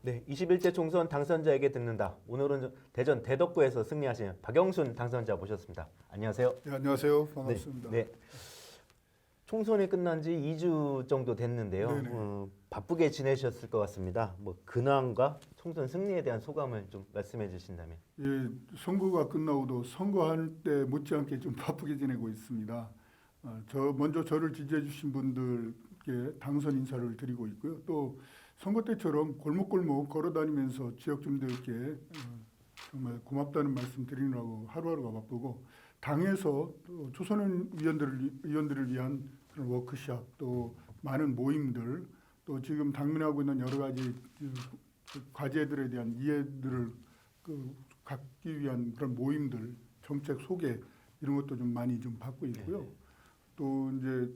네, 21대 총선 당선자에게 듣는다. 오늘은 대전 대덕구에서 승리하신 박영순 당선자 모셨습니다. 안녕하세요. 네, 안녕하세요. 반갑습니다. 네, 네. 총선이 끝난 지 2주 정도 됐는데요. 바쁘게 지내셨을 것 같습니다. 뭐 근황과 총선 승리에 대한 소감을 좀 말씀해 주신다면. 예, 선거가 끝나고도 선거할 때 못지않게 좀 바쁘게 지내고 있습니다. 먼저 저를 지지해 주신 분들께 당선 인사를 드리고 있고요. 또 선거 때처럼 골목골목 걸어다니면서 지역 주민들께 정말 고맙다는 말씀 드리느라고 하루하루가 바쁘고, 당에서 또 초선의 의원들을 위한 그런 워크숍, 또 많은 모임들, 또 지금 당면하고 있는 여러 가지 그 과제들에 대한 이해들을 갖기 위한 그런 모임들, 정책 소개 이런 것도 좀 많이 좀 받고 있고요. 또 이제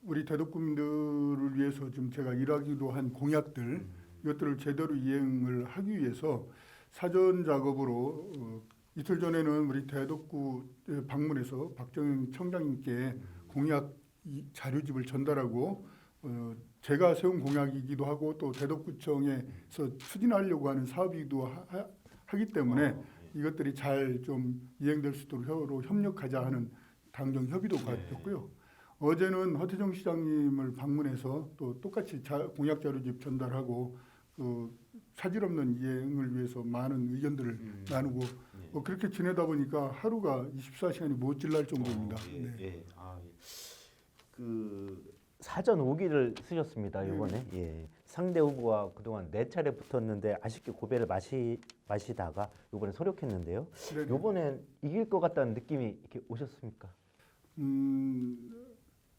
우리 대덕구민들을 위해서 좀 제가 일하기도 한 공약들, 이것들을 제대로 이행을 하기 위해서 사전 작업으로 이틀 전에는 우리 대덕구 방문해서 박정희 청장님께 공약 자료집을 전달하고, 제가 세운 공약이기도 하고 또 대덕구청에서 추진하려고 하는 사업이기도 하기 때문에 이것들이 잘 좀 이행될 수 있도록 서로 협력하자 하는 당정 협의도 가졌고요. 어제는 허태정 시장님을 방문해서 또 똑같이 공약 자료집 전달하고 차질 없는 이행을 위해서 많은 의견들을 나누고 그렇게 지내다 보니까 하루가 24시간이 못 지날 정도입니다. 네. 예. 그 사전 5기를 쓰셨습니다. 이번에. 예. 상대 후보와 그동안 4차례 붙었는데 아쉽게 고배를 마시다가 이번에 소력했는데요. 네네. 이번엔 이길 것 같다는 느낌이 이렇게 오셨습니까?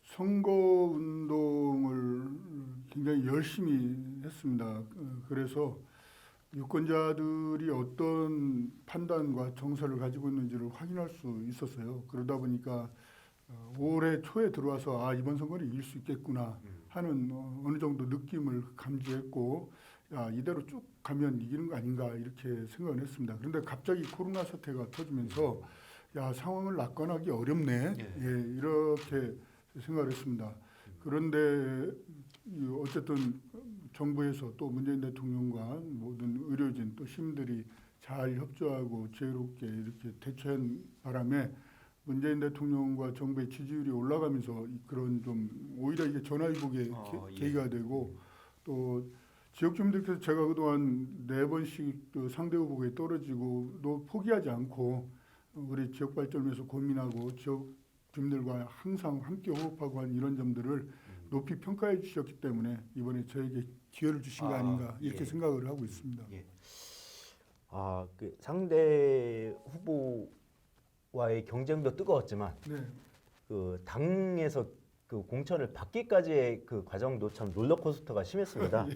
선거 운동을 굉장히 열심히 했습니다. 그래서 유권자들이 어떤 판단과 정서를 가지고 있는지를 확인할 수 있었어요. 그러다 보니까 올해 초에 들어와서 이번 선거는 이길 수 있겠구나 하는 어느 정도 느낌을 감지했고, 이대로 쭉 가면 이기는 거 아닌가 이렇게 생각을 했습니다. 그런데 갑자기 코로나 사태가 터지면서 상황을 낙관하기 어렵네, 이렇게 생각을 했습니다. 그런데 어쨌든 정부에서 또 문재인 대통령과 모든 의료진 또 시민들이 잘 협조하고 지혜롭게 이렇게 대처한 바람에 문재인 대통령과 정부의 지지율이 올라가면서 그런 좀 오히려 이게 전화위복의 계기가 되고, 또 지역 주민들께서 제가 그동안 4번씩 상대 후보에 떨어지고도 포기하지 않고 우리 지역 발전을 위해서 고민하고 지역 주민들과 항상 함께 호흡하고 한 이런 점들을 높이 평가해 주셨기 때문에 이번에 저에게 기회를 주신 거 아닌가 이렇게 생각을 하고 있습니다. 예. 그 상대 후보와의 경쟁도 뜨거웠지만 그 당에서 그 공천을 받기까지의 그 과정도 참 롤러코스터가 심했습니다.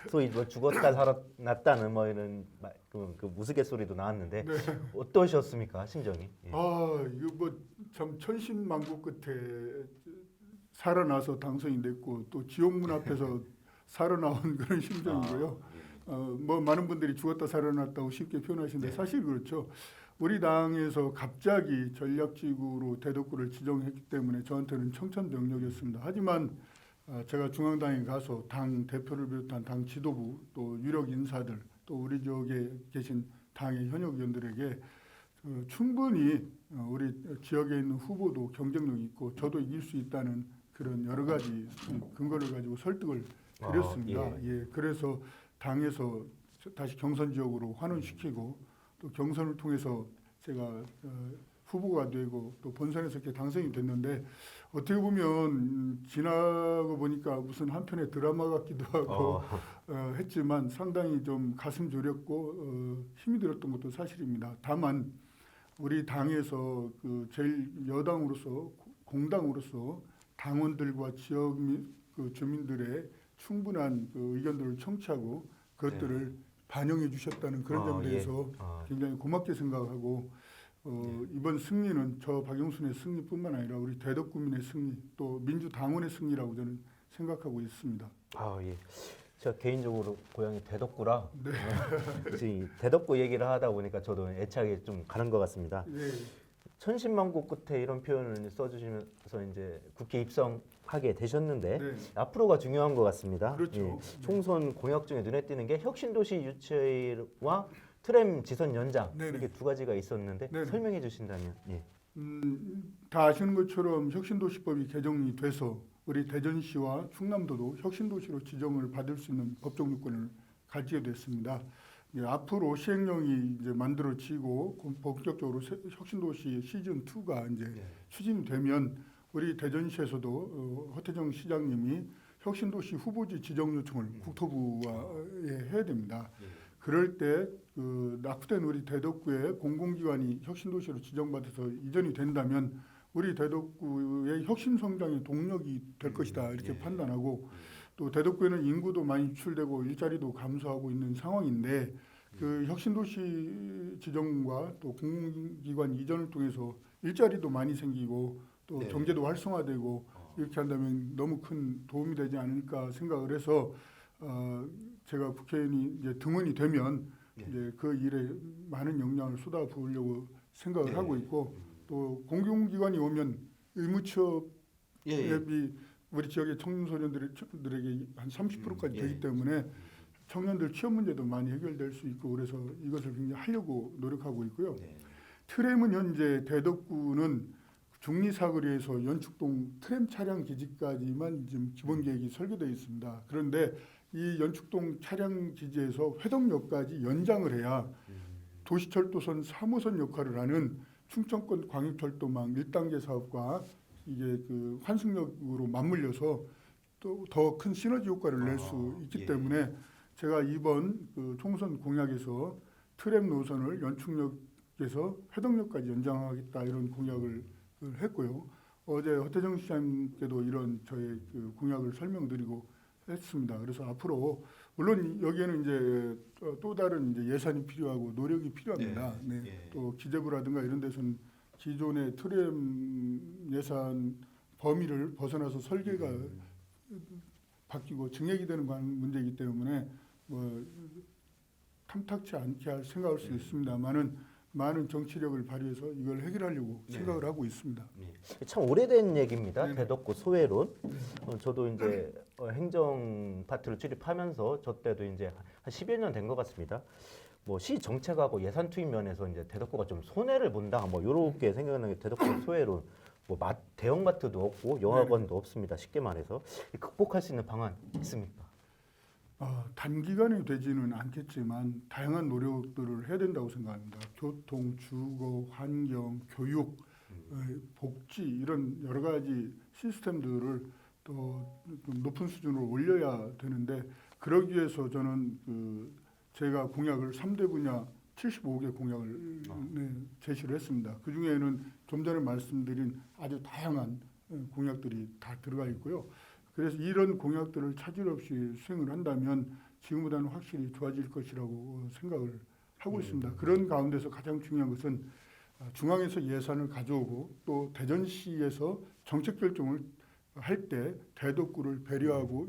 소위 뭐 죽었다 살아났다는 뭐 이런 그 무스갯소리도 나왔는데 어떠셨습니까, 심정이? 예. 이거 뭐 참 천신만고 끝에 살아나서 당선이 됐고 또 지옥문 앞에서 살아나온 그런 심정이고요. 뭐 많은 분들이 죽었다 살아났다고 쉽게 표현하시는데 사실 그렇죠. 우리 당에서 갑자기 전략지구로 대덕구를 지정했기 때문에 저한테는 청천벽력이었습니다. 하지만 제가 중앙당에 가서 당 대표를 비롯한 당 지도부 또 유력 인사들 또 우리 지역에 계신 당의 현역 의원들에게 충분히 우리 지역에 있는 후보도 경쟁력이 있고 저도 이길 수 있다는 그런 여러 가지 근거를 가지고 설득을 드렸습니다. 그래서 당에서 다시 경선 지역으로 환원시키고 또 경선을 통해서 제가 후보가 되고 또 본선에서 이렇게 당선이 됐는데, 어떻게 보면 지나고 보니까 무슨 한편의 드라마 같기도 하고 했지만 상당히 좀 가슴 졸였고 힘이 들었던 것도 사실입니다. 다만 우리 당에서 그 제일 여당으로서 공당으로서 당원들과 지역 주민들의 충분한 그 의견들을 청취하고 그것들을 반영해 주셨다는 그런 점에 대해서 굉장히 고맙게 생각하고 이번 승리는 저 박영순의 승리뿐만 아니라 우리 대덕구민의 승리 또 민주당원의 승리라고 저는 생각하고 있습니다. 제가 개인적으로 고향이 대덕구라 지금 대덕구 얘기를 하다 보니까 저도 애착이 좀 가는 것 같습니다. 천신만고 끝에 이런 표현을 써주시면서 이제 국회 입성하신 하게 되셨는데 네. 앞으로가 중요한 것 같습니다. 그렇죠. 총선 공약 중에 눈에 띄는 게 혁신도시 유치와 트램 지선 연장 네네. 이렇게 두 가지가 있었는데 네네. 설명해 주신다면. 예. 다 아시는 것처럼 혁신도시법이 개정이 돼서 우리 대전시와 충남도도 혁신도시로 지정을 받을 수 있는 법적 요건을 가지게 됐습니다. 앞으로 시행령이 이제 만들어지고 본격적으로 혁신도시 시즌 2가 이제 추진되면 우리 대전시에서도 허태정 시장님이 혁신도시 후보지 지정 요청을 국토부에 해야 됩니다. 그럴 때 그 낙후된 우리 대덕구의 공공기관이 혁신도시로 지정받아서 이전이 된다면 우리 대덕구의 혁신 성장의 동력이 될 것이다 이렇게 판단하고 또 대덕구에는 인구도 많이 유출되고 일자리도 감소하고 있는 상황인데 그 혁신도시 지정과 또 공공기관 이전을 통해서 일자리도 많이 생기고 또 경제도 활성화되고 이렇게 한다면 너무 큰 도움이 되지 않을까 생각을 해서 제가 국회의원이 이제 등원이 되면 이제 그 일에 많은 역량을 쏟아 부으려고 생각을 하고 있고 또 공공기관이 오면 의무취업이 우리 지역의 청소년들에게 한 30%까지 되기 때문에 청년들 취업 문제도 많이 해결될 수 있고 그래서 이것을 굉장히 하려고 노력하고 있고요. 트램은 현재 대덕구는 중리사거리에서 연축동 트램 차량 기지까지만 지금 기본 계획이 설계되어 있습니다. 그런데 이 연축동 차량 기지에서 회덕역까지 연장을 해야 도시철도선 3호선 역할을 하는 충청권 광역철도망 1단계 사업과 이게 그 환승역으로 맞물려서 또 더 큰 시너지 효과를 낼 수 있기 때문에 제가 이번 그 총선 공약에서 트램 노선을 연축역에서 회덕역까지 연장하겠다 이런 공약을 했고요. 어제 허태정 시장님께도 이런 저의 그 공약을 설명드리고 했습니다. 그래서 앞으로 물론 여기에는 이제 또 다른 이제 예산이 필요하고 노력이 필요합니다. 또 기재부라든가 이런 데서는 기존의 트램 예산 범위를 벗어나서 설계가 바뀌고 증액이 되는 문제이기 때문에 뭐 탐탁치 않게 생각할 수 있습니다만은 많은 정치력을 발휘해서 이걸 해결하려고 생각을 하고 있습니다. 참 오래된 얘기입니다. 대덕구 소외론. 저도 이제 행정 파트를 출입하면서 저 때도 이제 한 10여 년 된 것 같습니다. 뭐 시 정책하고 예산 투입 면에서 이제 대덕구가 좀 손해를 본다. 뭐 이렇게 생각하는 게 대덕구 소외론. 뭐 대형마트도 없고 영화관도 없습니다. 쉽게 말해서 극복할 수 있는 방안 있습니까? 단기간에 되지는 않겠지만 다양한 노력들을 해야 된다고 생각합니다. 교통, 주거, 환경, 교육, 복지 이런 여러 가지 시스템들을 또 좀 높은 수준으로 올려야 되는데 그러기 위해서 저는 제가 공약을 3대 분야 75개 공약을 제시를 했습니다. 그 중에는 좀 전에 말씀드린 아주 다양한 공약들이 다 들어가 있고요. 그래서 이런 공약들을 차질 없이 수행을 한다면 지금보다는 확실히 좋아질 것이라고 생각을 하고 있습니다. 그런 가운데서 가장 중요한 것은 중앙에서 예산을 가져오고 또 대전시에서 정책 결정을 할 때 대덕구를 배려하고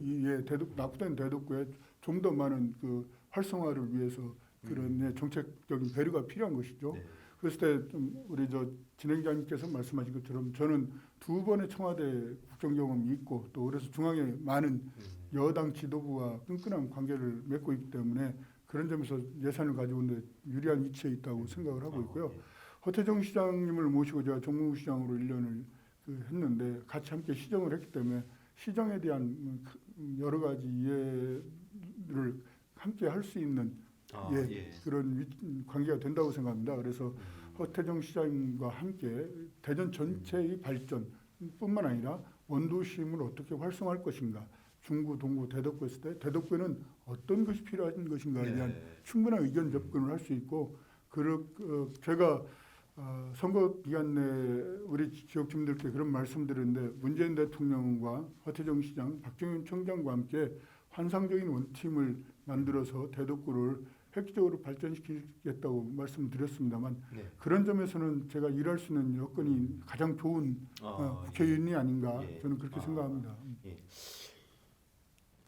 낙후된 대덕구에 좀 더 많은 그 활성화를 위해서 그런 정책적인 배려가 필요한 것이죠. 그랬을 때 좀 우리 진행자님께서 말씀하신 것처럼 저는 2번의 청와대 국정 경험이 있고 또 그래서 중앙에 많은 여당 지도부와 끈끈한 관계를 맺고 있기 때문에 그런 점에서 예산을 가져온 데 유리한 위치에 있다고 생각을 하고 있고요. 허태정 시장님을 모시고 제가 정무시장으로 1년을 했는데 같이 함께 시정을 했기 때문에 시정에 대한 여러 가지 이해를 함께 할 수 있는 그런 관계가 된다고 생각합니다. 그래서 허태정 시장과 함께 대전 전체의 발전뿐만 아니라 원도심을 어떻게 활성화할 것인가, 중구, 동구, 대덕구 했을 때 대덕구에는 어떤 것이 필요한 것인가에 대한 충분한 의견 접근을 할 수 있고 제가 선거 기간 내에 우리 지역 주민들께 그런 말씀드렸는데 문재인 대통령과 허태정 시장, 박정현 청장과 함께 환상적인 원팀을 만들어서 대덕구를 획기적으로 발전시키겠다고 말씀드렸습니다만 그런 점에서는 제가 일할 수 있는 여건이 가장 좋은 국회의원이 아닌가 저는 그렇게 생각합니다.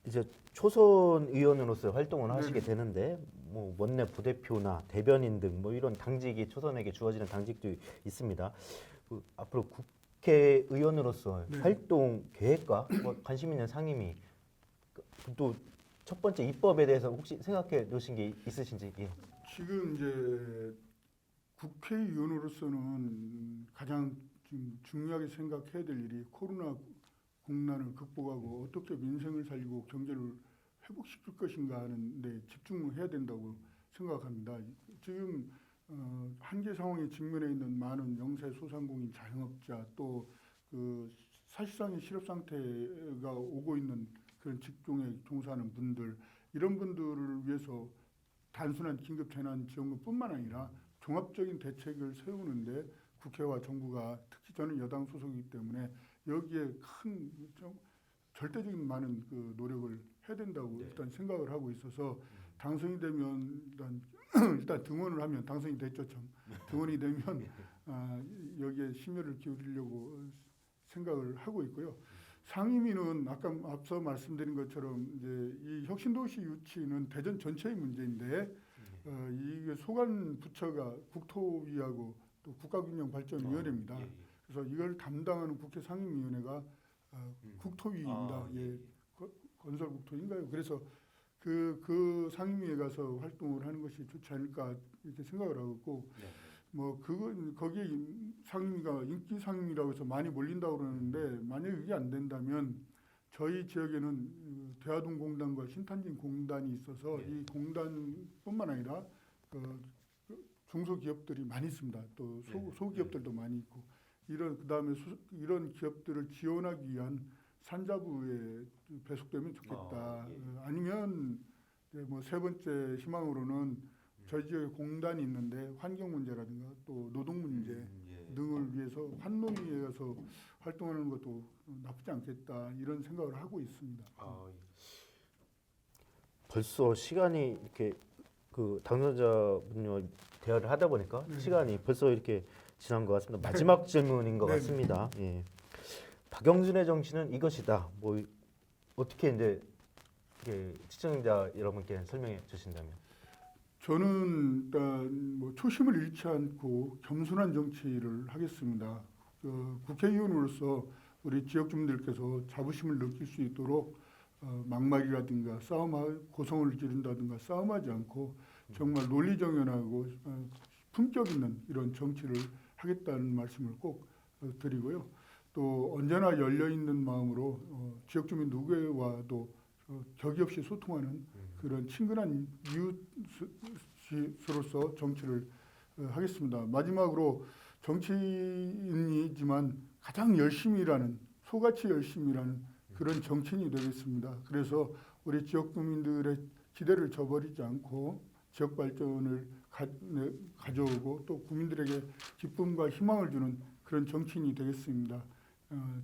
이제 초선 의원으로서 활동을 하시게 되는데 뭐 원내 부대표나 대변인 등 뭐 이런 당직이 초선에게 주어지는 당직도 있습니다. 앞으로 국회의원으로서 네. 활동 계획과 뭐 관심 있는 상임위 또 첫 번째 입법에 대해서 혹시 생각해 놓으신 게 있으신지? 예. 지금 이제 국회의원으로서는 가장 지금 중요하게 생각해야 될 일이 코로나 국난을 극복하고 어떻게 민생을 살리고 경제를 회복시킬 것인가 하는 데 집중해야 된다고 생각합니다. 지금 한계 상황에 직면해 있는 많은 영세 소상공인 자영업자 또 그 사실상의 실업 상태가 오고 있는 그런 직종에 종사하는 분들 이런 분들을 위해서 단순한 긴급 재난 지원금뿐만 아니라 종합적인 대책을 세우는데 국회와 정부가 특히 저는 여당 소속이기 때문에 여기에 큰 절대적인 많은 그 노력을 해야 된다고 일단 생각을 하고 있어서 당선이 되면 일단 등원을 하면 당선이 됐죠 참 등원이 되면 여기에 심혈을 기울이려고 생각을 하고 있고요. 상임위는 아까 앞서 말씀드린 것처럼 이제 이 혁신도시 유치는 대전 전체의 문제인데 이게 소관 부처가 국토위하고 또 국가균형발전위원회입니다. 그래서 이걸 담당하는 국회 상임위원회가 국토위입니다. 예, 건설국토인가요? 그래서 그 상임위에 가서 활동을 하는 것이 좋지 않을까 이렇게 생각을 하고 있고 뭐 그건 거기에 상임위가 인기 상임위라고 해서 많이 몰린다고 그러는데 만약에 그게 안 된다면 저희 지역에는 대하동공단과 신탄진 공단이 있어서 이 공단뿐만 아니라 중소기업들이 많이 있습니다. 또 소기업들도 많이 있고 그다음에 이런 기업들을 지원하기 위한 산자부에 배속되면 좋겠다. 아니면 뭐 세 번째 희망으로는 저희 지역에 공단이 있는데 환경 문제라든가 또 노동 문제 등을 위해서 환노위에 가서 활동하는 것도 나쁘지 않겠다 이런 생각을 하고 있습니다. 벌써 시간이 이렇게 그 당선자분과 대화를 하다 보니까 시간이 벌써 이렇게 지난 것 같습니다. 마지막 질문인 것 같습니다. 예. 박영순의 정치는 이것이다. 뭐 어떻게 이제 시청자 여러분께 설명해 주신다면? 저는 일단 뭐 초심을 잃지 않고 겸손한 정치를 하겠습니다. 국회의원으로서 우리 지역 주민들께서 자부심을 느낄 수 있도록 막말이라든가 고성을 지른다든가 싸움하지 않고 정말 논리정연하고 품격 있는 이런 정치를 하겠다는 말씀을 꼭 드리고요. 또 언제나 열려 있는 마음으로 지역 주민 누구와도 격의 없이 소통하는 그런 친근한 이웃으로서 정치를 하겠습니다. 마지막으로 정치인이지만 가장 열심히 일하는 소같이 열심히 일하는 그런 정치인이 되겠습니다. 그래서 우리 지역 주민들의 기대를 저버리지 않고 지역 발전을 가져오고 또 국민들에게 기쁨과 희망을 주는 그런 정치인이 되겠습니다.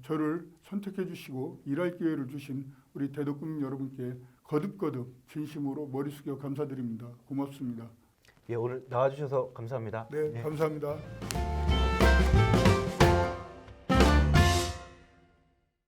저를 선택해 주시고 일할 기회를 주신 우리 대덕구민 여러분께 거듭거듭 진심으로 머리 숙여 감사드립니다. 고맙습니다. 예, 오늘 나와주셔서 감사합니다. 네. 감사합니다.